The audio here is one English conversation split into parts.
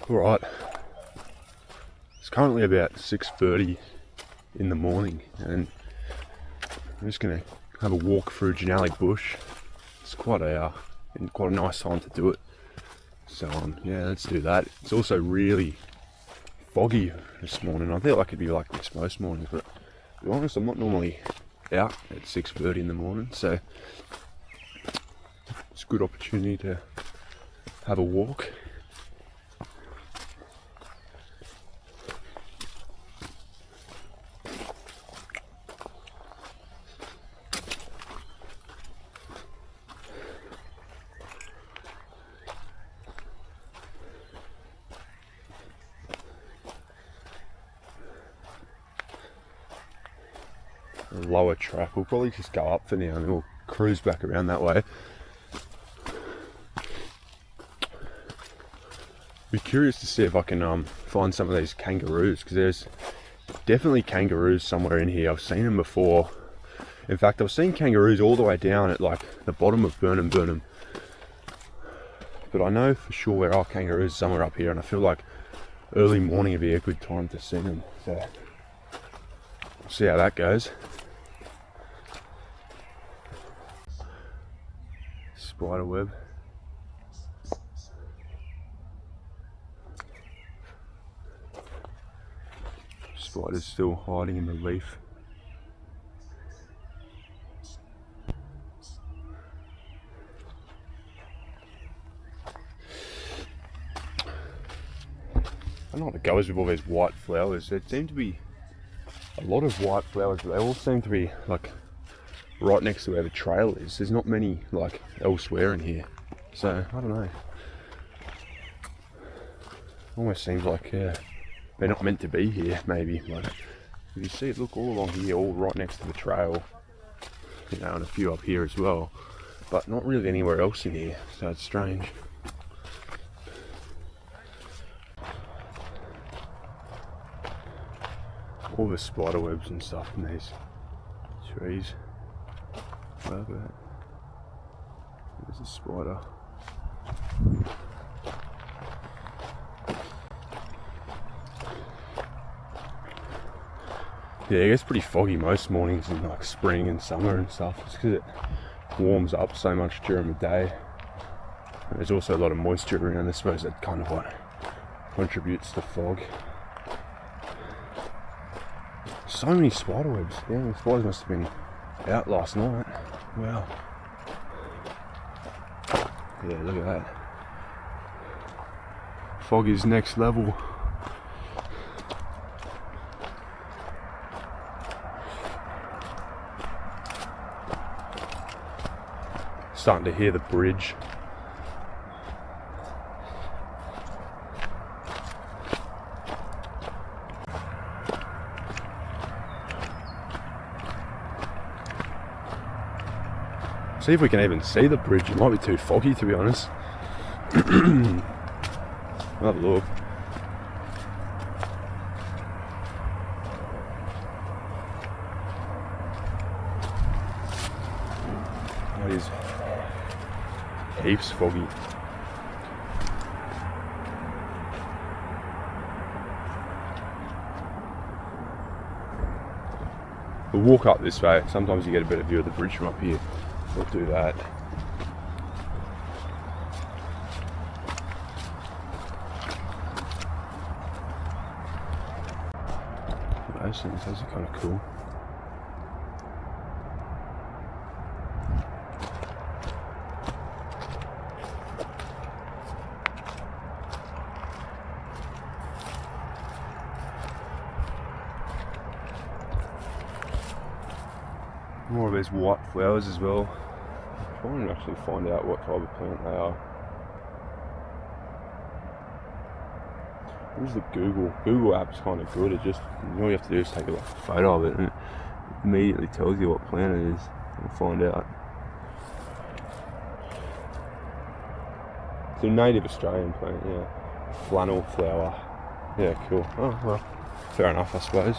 Alright, it's currently about 6:30 in the morning and I'm just going to have a walk through Denali Bush. It's quite a nice time to do it. So yeah, let's do that. It's also really foggy this morning. I feel like it'd be like this most mornings, but to be honest, I'm not normally out at 6:30 in the morning, so it's a good opportunity to have a walk. Lower track, we'll probably just go up for now and we'll cruise back around that way. Be curious to see if I can find some of these kangaroos, because there's definitely kangaroos somewhere in here. I've seen them before. In fact, I've seen kangaroos all the way down at like the bottom of Burnham, but I know for sure there are kangaroos somewhere up here, and I feel like early morning would be a good time to see them, so we'll see how that goes. Spider web. Spider's still hiding in the leaf. I don't know what it goes with all these white flowers. There seem to be a lot of white flowers, but they all seem to be like right next to where the trail is. There's not many like elsewhere in here, so I don't know. Almost seems like they're not meant to be here. Maybe like you see it, look all along here, all right next to the trail, you know, and a few up here as well, but not really anywhere else in here. So it's strange. All the spider webs and stuff in these trees. Look at that. There's a spider. Yeah, it gets pretty foggy most mornings in like spring and summer and stuff. It's because it warms up so much during the day. And there's also a lot of moisture around. I suppose that kind of what contributes to fog. So many spider webs. Yeah, the spiders must have been out last night. Wow. Yeah, look at that. Fog is next level. Starting to hear the bridge. See if we can even see the bridge. It might be too foggy, to be honest. I'll have a look. It is heaps foggy. We'll walk up this way. Sometimes you get a better view of the bridge from up here. We'll do that. Those things, those are kind of cool. More of these white flowers as well. I'm trying to actually find out what type of plant they are. Here's the Google app's kind of good. It just, all you have to do is take a photo of it and it immediately tells you what plant it is. We'll find out. It's a native Australian plant, yeah. Flannel flower. Yeah, cool. Oh well, fair enough, I suppose.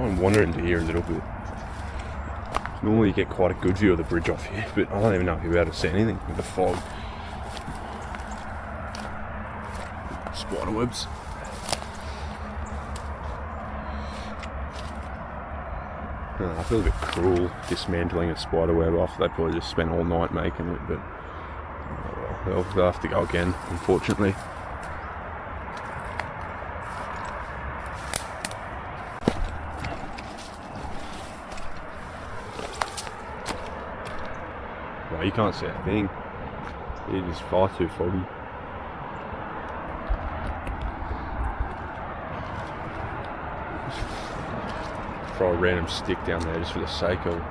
try and wander into here a little bit. Normally you get quite a good view of the bridge off here, but I don't even know if you'll be able to see anything with the fog. Spider webs. I feel a bit cruel dismantling a spider web after they probably just spent all night making it, but they'll have to go again, unfortunately. No, you can't see a thing. It is far too foggy. Throw a random stick down there just for the sake of it.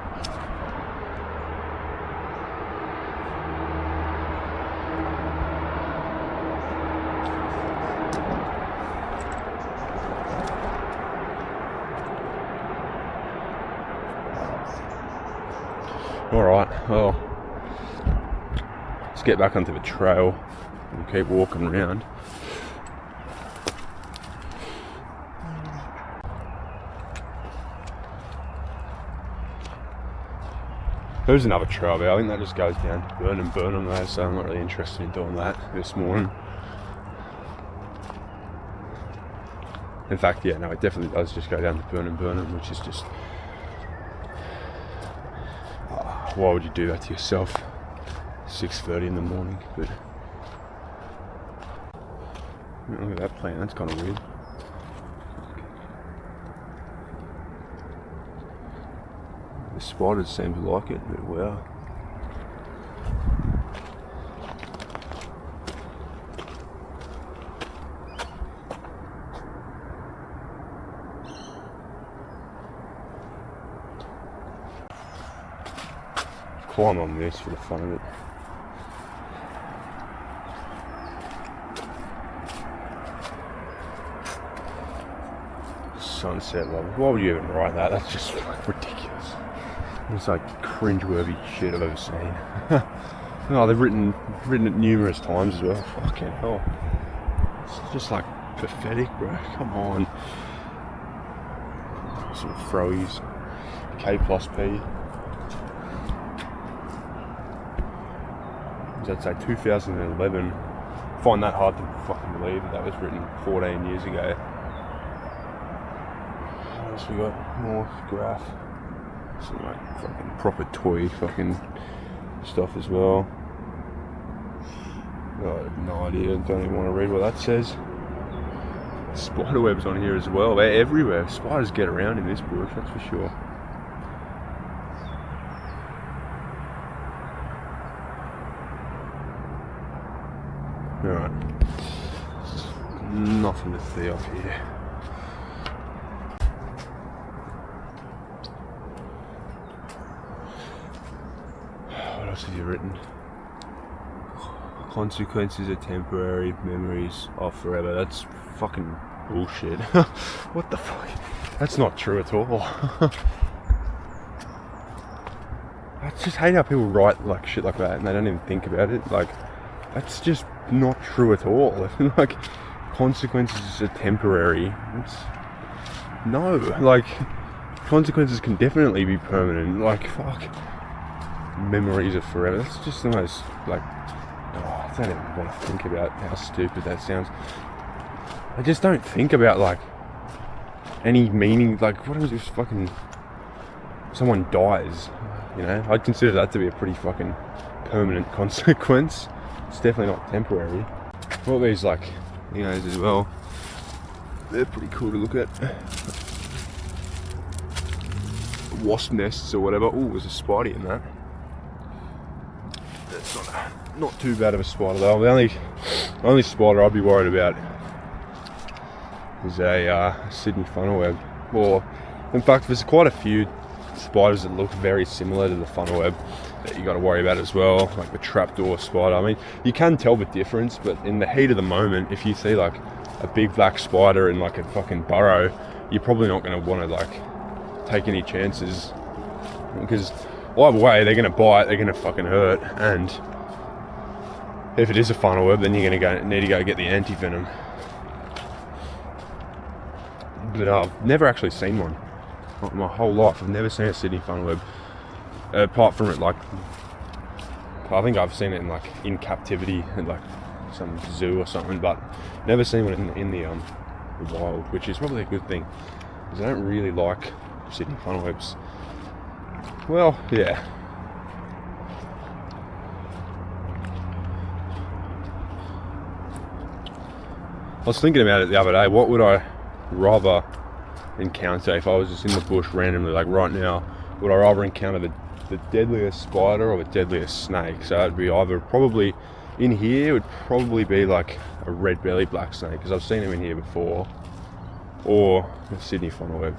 Alright, well, let's get back onto the trail and keep walking around. There's another trail there. I think that just goes down to Burnham though, so I'm not really interested in doing that this morning. In fact, yeah, no, it definitely does just go down to Burnham, which is just... why would you do that to yourself? 6:30 in the morning, but... look at that plant, that's kind of weird. The spiders seem to like it, but wow. Climb on this for the fun of it. Sunset level. Why would you even write that? That's just like ridiculous. It's like cringe-worthy shit I've ever seen. Oh, they've written it numerous times as well. Fucking hell. It's just like pathetic, bro. Come on. Some throwies. K+P. I'd say 2011. I find that hard to fucking believe that was written 14 years ago. What else we got? More graph. Some like fucking proper toy fucking stuff as well. I have no idea, don't even want to read what that says. Spider webs on here as well, they're everywhere. Spiders get around in this bush, that's for sure. Alright, nothing to see off here. What else have you written? Consequences are temporary, memories are forever. That's fucking bullshit. What the fuck? That's not true at all. I just hate how people write like shit like that and they don't even think about it. Like, that's just not true at all. Like, consequences are temporary. No, like, consequences can definitely be permanent. Like, fuck. Memories are forever. That's just the most, like, I don't even want to think about how stupid that sounds. I just don't think about, like, any meaning. Like, what if fucking someone dies? You know, I'd consider that to be a pretty fucking permanent consequence. It's definitely not temporary. All these, like, things as well, they're pretty cool to look at. Wasp nests or whatever. Oh, there's a spider in that. That's not too bad of a spider though. The only spider I'd be worried about is a Sydney funnel web. Or, in fact, there's quite a few spiders that look very similar to the funnel web that you got to worry about as well, like the trapdoor spider. I mean, you can tell the difference, but in the heat of the moment, if you see like a big black spider in like a fucking burrow, you're probably not going to want to like take any chances, because either way they're going to bite, they're going to fucking hurt, and if it is a funnel web, then you're going to need to go get the anti-venom. But I've never actually seen one. my whole life. I've never seen a Sydney funnel web, apart from it, like, I think I've seen it in, like, in captivity in, like, some zoo or something, but never seen one in the wild, which is probably a good thing, because I don't really like Sydney funnel webs. Well, yeah. I was thinking about it the other day. What would I rather encounter if I was just in the bush randomly, like right now? Would I rather encounter the deadliest spider or the deadliest snake? So it'd be either, probably in here, it would probably be like a red-bellied black snake, because I've seen them in here before, or a Sydney funnel web.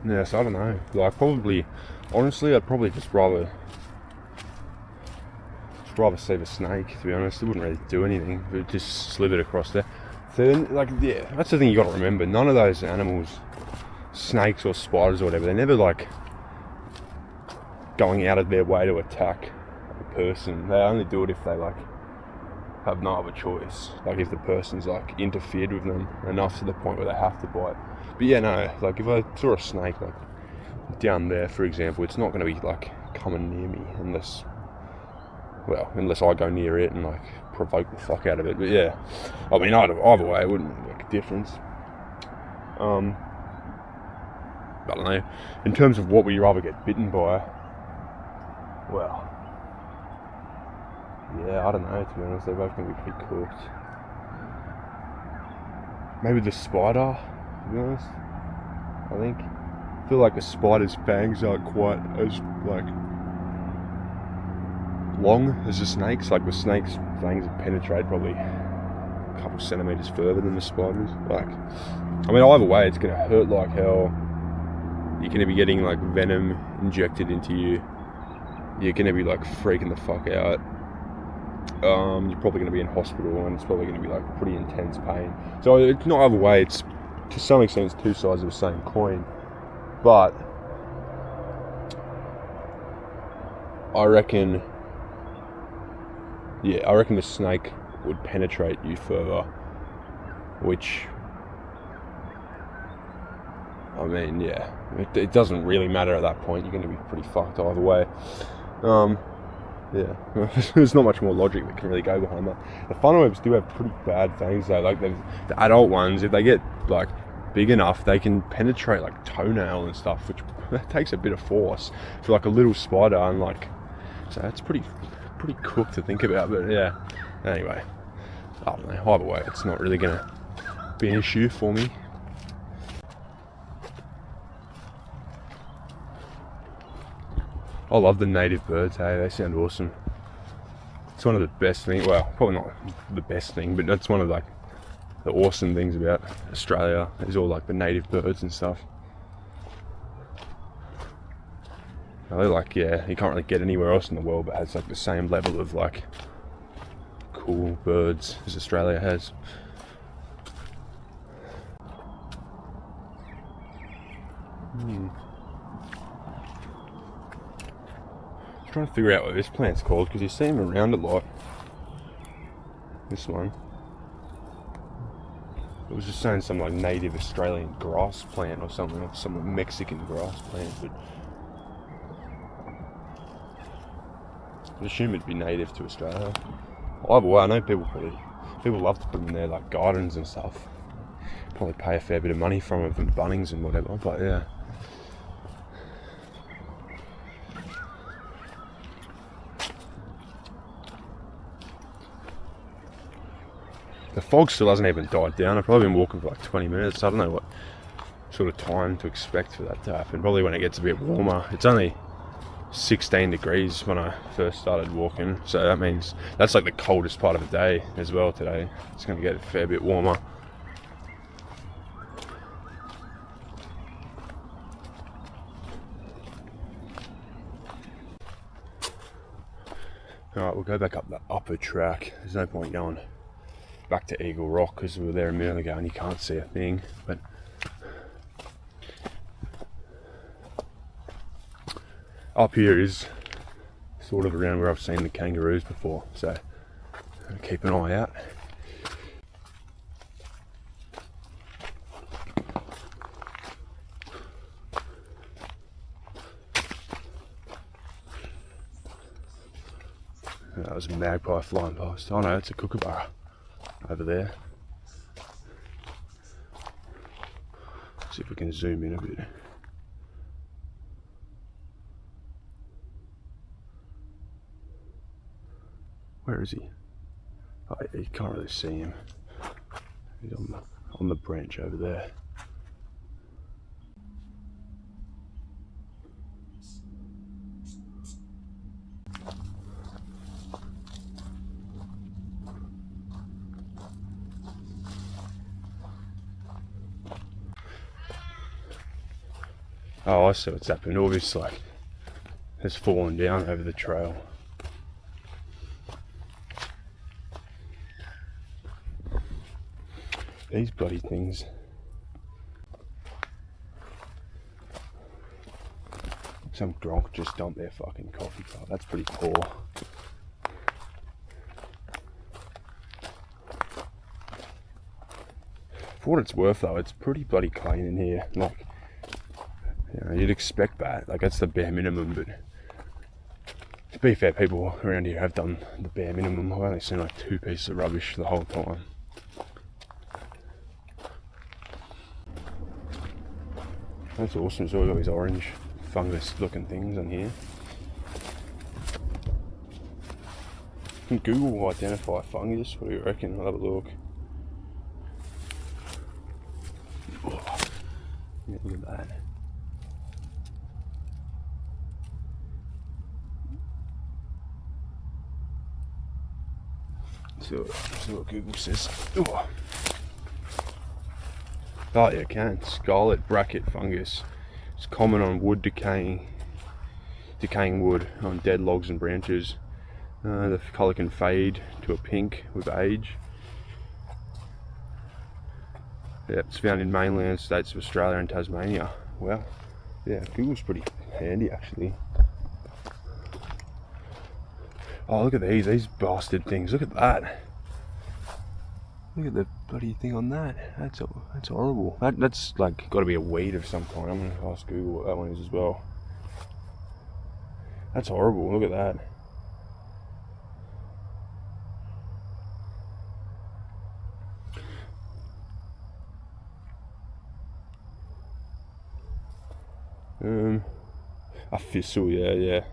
Yeah, so I don't know. Like, probably, honestly, I'd probably just rather see the snake, to be honest. It wouldn't really do anything, but just slither across there. So, like, yeah, that's the thing you got to remember. None of those animals, snakes or spiders or whatever, they're never like going out of their way to attack a person. They only do it if they like have no other choice. Like if the person's like interfered with them enough to the point where they have to bite. But yeah, no, like if I saw a snake like down there, for example, it's not going to be like coming near me unless I go near it and like provoke the fuck out of it. But yeah, I mean, either way, it wouldn't make a difference. I don't know. In terms of what would you rather get bitten by? Well, yeah, I don't know, to be honest. They're both going to be pretty cooked. Maybe the spider, to be honest. I think. I feel like the spider's fangs aren't quite as like long as the snake's. Like the snake's fangs penetrate probably a couple centimeters further than the spider's. Like, I mean, either way, it's going to hurt like hell. You're going to be getting like venom injected into you. You're going to be like freaking the fuck out. You're probably going to be in hospital, and it's probably going to be like pretty intense pain. So it's not either way. It's to some extent it's two sides of the same coin. But I reckon the snake would penetrate you further, which, I mean, yeah, it doesn't really matter at that point. You're going to be pretty fucked either way. Yeah, there's not much more logic that can really go behind that. The funnel webs do have pretty bad fangs though. Like the adult ones, if they get like big enough, they can penetrate like toenail and stuff, which takes a bit of force for like a little spider. And like, so it's pretty cooked to think about. But yeah, anyway, I don't know. Either way, it's not really gonna be an issue for me. I love the native birds, hey, they sound awesome. It's one of the best things, well, probably not the best thing, but that's one of like the awesome things about Australia, is all like the native birds and stuff. They're like, yeah, you can't really get anywhere else in the world that has like the same level of like cool birds as Australia has. Trying to figure out what this plant's called, because you see them around a lot. This one, it was just saying some like native Australian grass plant or something, or some Mexican grass plant, but I'd assume it'd be native to Australia. Either way, I know people love to put them in their like gardens and stuff. Probably pay a fair bit of money from them, from Bunnings and whatever, but yeah. The fog still hasn't even died down. I've probably been walking for like 20 minutes. I don't know what sort of time to expect for that to happen. Probably when it gets a bit warmer. It's only 16 degrees when I first started walking. So that means that's like the coldest part of the day as well today. It's going to get a fair bit warmer. Alright, we'll go back up the upper track. There's no point going back to Eagle Rock because we were there a minute ago and you can't see a thing. But up here is sort of around where I've seen the kangaroos before, so keep an eye out. That was a magpie flying past. Oh no, it's a kookaburra over there. See if we can zoom in a bit. Where is he? Oh, you can't really see him. He's on the branch over there. Oh, I see what's happened. All this has fallen down over the trail. These bloody things. Some gronk just dumped their fucking coffee cup. That's pretty poor. For what it's worth though, it's pretty bloody clean in here. Like, you know, you'd expect that. Like, that's the bare minimum, but to be fair, people around here have done the bare minimum. I've only seen like 2 pieces of rubbish the whole time. That's awesome. So we've got these orange fungus looking things on here. Can Google identify fungus? What do you reckon? I'll have a look. Oh, yeah, look at that. See what Google says. Oh. Oh yeah, can. Scarlet bracket fungus. It's common on wood decaying wood, on dead logs and branches. The colour can fade to a pink with age. Yeah, it's found in mainland states of Australia and Tasmania. Wow. Yeah, Google's pretty handy actually. Oh, look at these bastard things. Look at that. Look at the bloody thing on that. That's horrible. That's like got to be a weed of some kind. I'm gonna ask Google what that one is as well. That's horrible. Look at that. A thistle, yeah.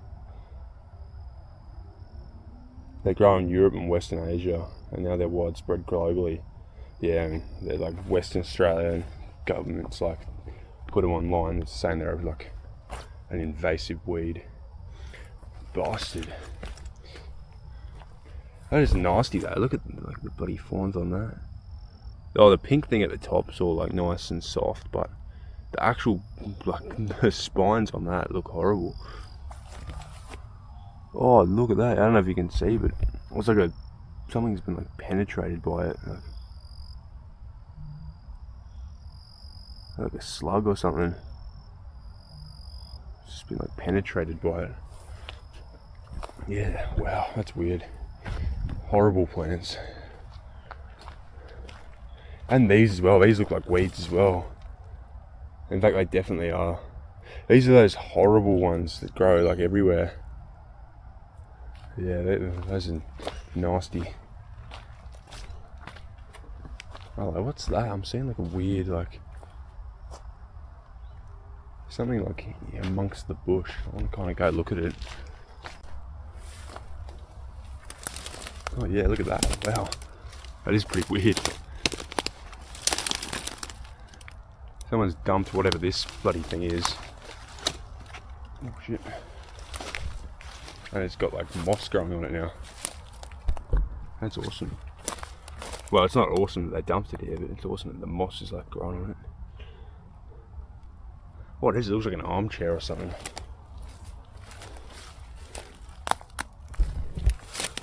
They grow in Europe and Western Asia, and now they're widespread globally. Yeah, I mean, they're like Western Australian governments like put them online saying they're like an invasive weed. Bastard. That is nasty though. Look at like the bloody fawns on that. Oh, the pink thing at the top is all like nice and soft, but the actual like the spines on that look horrible. Oh, look at that. I don't know if you can see, but it's like something's been like penetrated by it. Like a slug or something. It's just been like penetrated by it. Yeah, wow, that's weird. Horrible plants. And these as well. These look like weeds as well. In fact, they definitely are. These are those horrible ones that grow like everywhere. Yeah, those are nasty. Oh, what's that? I'm seeing like a weird, like something like amongst the bush. I want to kind of go look at it. Oh yeah, look at that. Wow, that is pretty weird. Someone's dumped whatever this bloody thing is. Oh shit. And it's got like moss growing on it now. That's awesome. Well, it's not awesome that they dumped it here, but it's awesome that the moss is like growing on it. What is it? It looks like an armchair or something.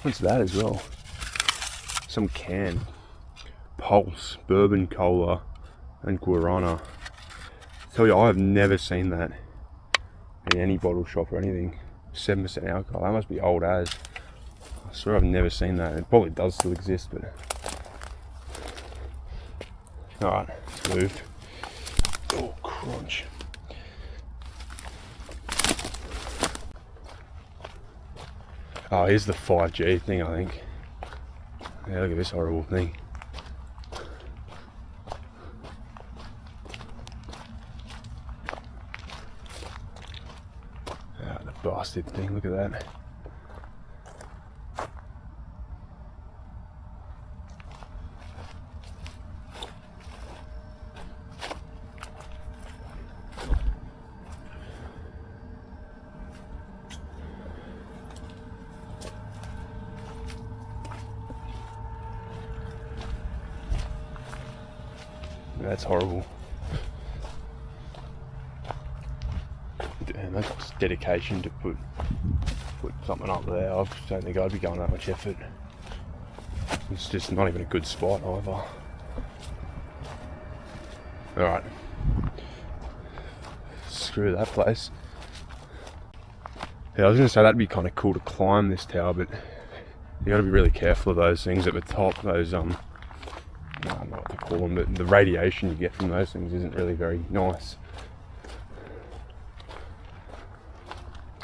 What's that as well? Some can. Pulse, bourbon cola, and guarana. I tell you, I have never seen that in any bottle shop or anything. 7% alcohol. That must be old as. I swear I've never seen that. It probably does still exist, but. Alright, it's moved. Oh, crunch. Oh, here's the 5G thing, I think. Yeah, look at this horrible thing. Ah, the bastard thing, look at that. That's horrible. Damn, that's dedication to put something up there. I don't think I'd be going that much effort. It's just not even a good spot either. Alright. Screw that place. Yeah, I was going to say that'd be kind of cool to climb this tower, but you got to be really careful of those things at the top. Those I don't know what to call them, but the radiation you get from those things isn't really very nice.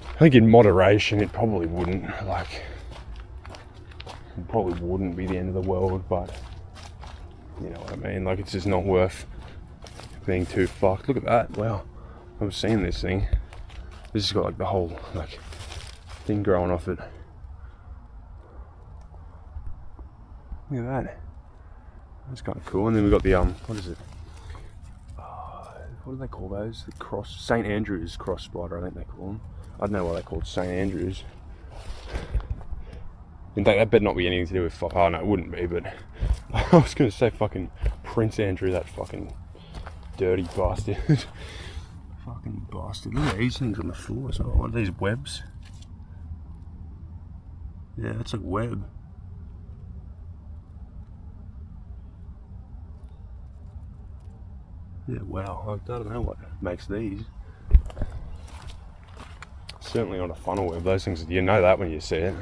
I think in moderation it probably wouldn't, be the end of the world, but you know what I mean, like it's just not worth being too fucked. Look at that, wow, I've seen this thing. This has got like the whole thing growing off it. Look at that. That's kind of cool. And then we've got the what is it? What do they call those? The St. Andrews cross spider, I think they call them. I don't know why they're called St. Andrews. In fact, that better not be anything to do with oh no, it wouldn't be, but I was going to say fucking Prince Andrew, that fucking dirty bastard. Fucking bastard. Look at these things on the floor as well. What are these, webs? Yeah, that's a web. Yeah, wow, I don't know what makes these. Certainly not a funnel web, those things, you know that when you see it.